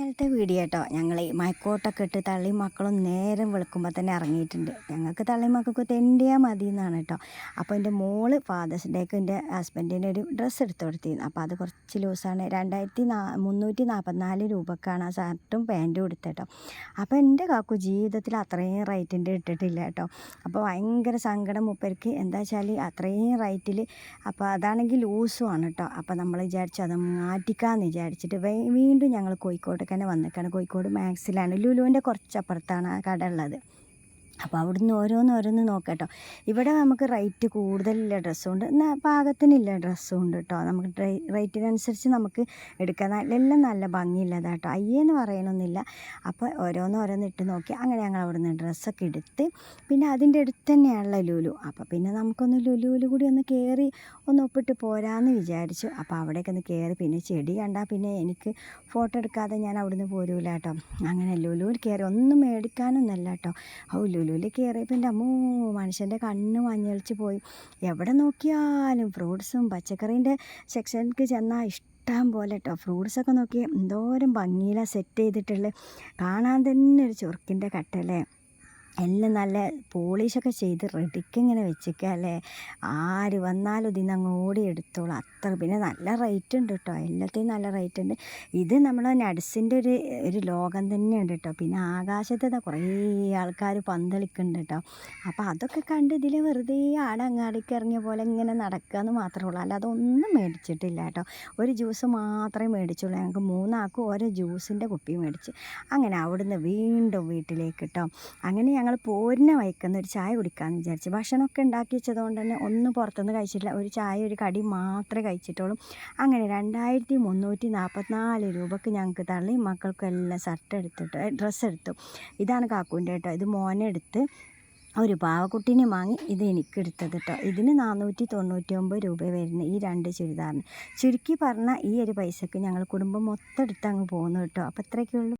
കാലത്തെ വീഡിയോ കേട്ടോ. ഞങ്ങൾ ഈ മയക്കോട്ടൊക്കെ ഇട്ട് തള്ളി മക്കളും നേരം വെളുക്കുമ്പോൾ തന്നെ ഇറങ്ങിയിട്ടുണ്ട്. ഞങ്ങൾക്ക് തള്ളി മക്കൾക്ക് തെണ്ടിയാൽ മതി എന്നാണ് കേട്ടോ. അപ്പോൾ എൻ്റെ മോള് ഫാദേഴ്സ് ഡേക്ക് എൻ്റെ ഹസ്ബൻഡിന് ഒരു ഡ്രസ്സ് എടുത്ത് കൊടുത്തിരുന്നു. അപ്പോൾ അത് കുറച്ച് ലൂസാണ്. 2344 രൂപക്കാണ് ആ ഷർട്ടും പാൻറ്റും എടുത്തത് കേട്ടോ. അപ്പോൾ എൻ്റെ കാക്കു ജീവിതത്തിൽ അത്രയും റേറ്റിൻ്റെ ഇട്ടിട്ടില്ല കേട്ടോ. അപ്പോൾ ഭയങ്കര സങ്കടം മൂപ്പർക്ക്. എന്താ വെച്ചാൽ അത്രയും റേറ്റിൽ, അപ്പോൾ അതാണെങ്കിൽ ലൂസുമാണ് കേട്ടോ. അപ്പോൾ നമ്മൾ വിചാരിച്ചു അത് മാറ്റിക്കാമെന്ന് വിചാരിച്ചിട്ട് വീണ്ടും ഞങ്ങൾ കോഴിക്കോട്ടേക്ക് തന്നെ വന്നിട്ടാണ്. കോഴിക്കോട് മാക്സിലാണ്, ലുലുവിൻ്റെ കുറച്ചപ്പുറത്താണ് ആ കട ഉള്ളത്. അപ്പോൾ അവിടുന്ന് ഓരോന്ന് നോക്കാം കേട്ടോ. ഇവിടെ നമുക്ക് റേറ്റ് കൂടുതലില്ല ഡ്രസ്സുണ്ട്, എന്നാൽ പാകത്തിനില്ല ഡ്രസ്സുണ്ട് കേട്ടോ. നമുക്ക് റേറ്റിനനുസരിച്ച് നമുക്ക് എടുക്കാം. എല്ലാം നല്ല ഭംഗിയില്ലതാ കേട്ടോ. അയ്യെന്ന് പറയണമെന്നില്ല. അപ്പോൾ ഓരോന്ന് ഇട്ട് നോക്കി അങ്ങനെ ഞങ്ങൾ അവിടുന്ന് ഡ്രസ്സൊക്കെ എടുത്ത്, പിന്നെ അതിൻ്റെ അടുത്ത് തന്നെയാണല്ലോ ലുലു. അപ്പോൾ പിന്നെ നമുക്കൊന്ന് ലുലുവിൽ കൂടി ഒന്ന് കയറി ഒന്ന് ഒപ്പിട്ട് പോരാമെന്ന് വിചാരിച്ചു. അപ്പോൾ അവിടേക്ക് ഒന്ന് കയറി, പിന്നെ ചെടി കണ്ടാൽ പിന്നെ എനിക്ക് ഫോട്ടോ എടുക്കാതെ ഞാൻ അവിടുന്ന് പോരൂല കേട്ടോ. അങ്ങനെ ലുലുവിൽ കയറി ഒന്നും മേടിക്കാനൊന്നല്ല കേട്ടോ. ലുലുവിൽ കയറിയപ്പോൾ എൻ്റെ അമ്മോ മനുഷ്യൻ്റെ കണ്ണ് മഞ്ഞളിച്ച് പോയി. എവിടെ നോക്കിയാലും ഫ്രൂട്ട്സും പച്ചക്കറീൻ്റെ സെക്ഷനിലേക്ക് ചെന്നാൽ ഇഷ്ടം പോലെ കേട്ടോ. ഫ്രൂട്ട്സൊക്കെ നോക്കി എന്തോരം ഭംഗിയിലാണ് സെറ്റ് ചെയ്തിട്ടുള്ളത്. കാണാൻ തന്നെ ഒരു ചൊറുക്കിൻ്റെ കട്ടല്ലേ. എല്ലാം നല്ല പോളിഷൊക്കെ ചെയ്ത് റെഡിക്ക് ഇങ്ങനെ വെച്ചിരിക്കുക അല്ലേ. ആര് വന്നാലും ഇതിന്ന് അങ്ങ് ഓടി എടുത്തോളൂ അത്ര. പിന്നെ നല്ല റേറ്റ് ഉണ്ട് കേട്ടോ, എല്ലാത്തിനും നല്ല റേറ്റ് ഉണ്ട്. ഇത് നമ്മളെ നട്സിൻ്റെ ഒരു ലോകം തന്നെയുണ്ട് കേട്ടോ. പിന്നെ ആകാശത്ത് കുറേ ആൾക്കാർ പന്തളിക്കുന്നുണ്ട് കേട്ടോ. അപ്പോൾ അതൊക്കെ കണ്ട് ഇതിൽ വെറുതെ ആടങ്ങാടിക്ക് ഇറങ്ങിയ പോലെ ഇങ്ങനെ നടക്കുക എന്ന് മാത്രമേ ഉള്ളൂ. അല്ലാതെ ഒന്നും മേടിച്ചിട്ടില്ല കേട്ടോ. ഒരു ജ്യൂസ് മാത്രമേ മേടിച്ചുള്ളൂ. ഞങ്ങൾക്ക് 3 ആൾക്കും ഓരോ ജ്യൂസിൻ്റെ കുപ്പി മേടിച്ച് അങ്ങനെ അവിടുന്ന് വീണ്ടും വീട്ടിലേക്ക് കേട്ടോ. അങ്ങനെ ഞങ്ങൾ പോരിനെ വയ്ക്കുന്ന ഒരു ചായ കുടിക്കാമെന്ന് വിചാരിച്ചു. ഭക്ഷണമൊക്കെ ഉണ്ടാക്കി വെച്ചതുകൊണ്ട് തന്നെ ഒന്നും പുറത്തുനിന്ന് കഴിച്ചിട്ടില്ല. ഒരു ചായ ഒരു കടി മാത്രമേ കഴിച്ചിട്ടുള്ളൂ. അങ്ങനെ 2344 രൂപക്ക് ഞങ്ങൾക്ക് തള്ളി മക്കൾക്കെല്ലാം ഡ്രസ്സ് എടുത്തു. ഇതാണ് കാക്കൂൻ്റെ കേട്ടോ. ഇത് മോനെടുത്ത് ഒരു പാവക്കുട്ടീനെ വാങ്ങി. ഇത് എനിക്കെടുത്തത് കേട്ടോ. ഇതിന് 499 രൂപ വരുന്നത് ഈ 2 ചുരിദാറിന്. ചുരുക്കി പറഞ്ഞാൽ ഈ ഒരു പൈസക്ക് ഞങ്ങൾ കുടുംബം മൊത്തം എടുത്ത് അങ്ങ് പോകുന്നു കേട്ടോ. അപ്പോൾ അത്രയൊക്കെ ഉള്ളൂ.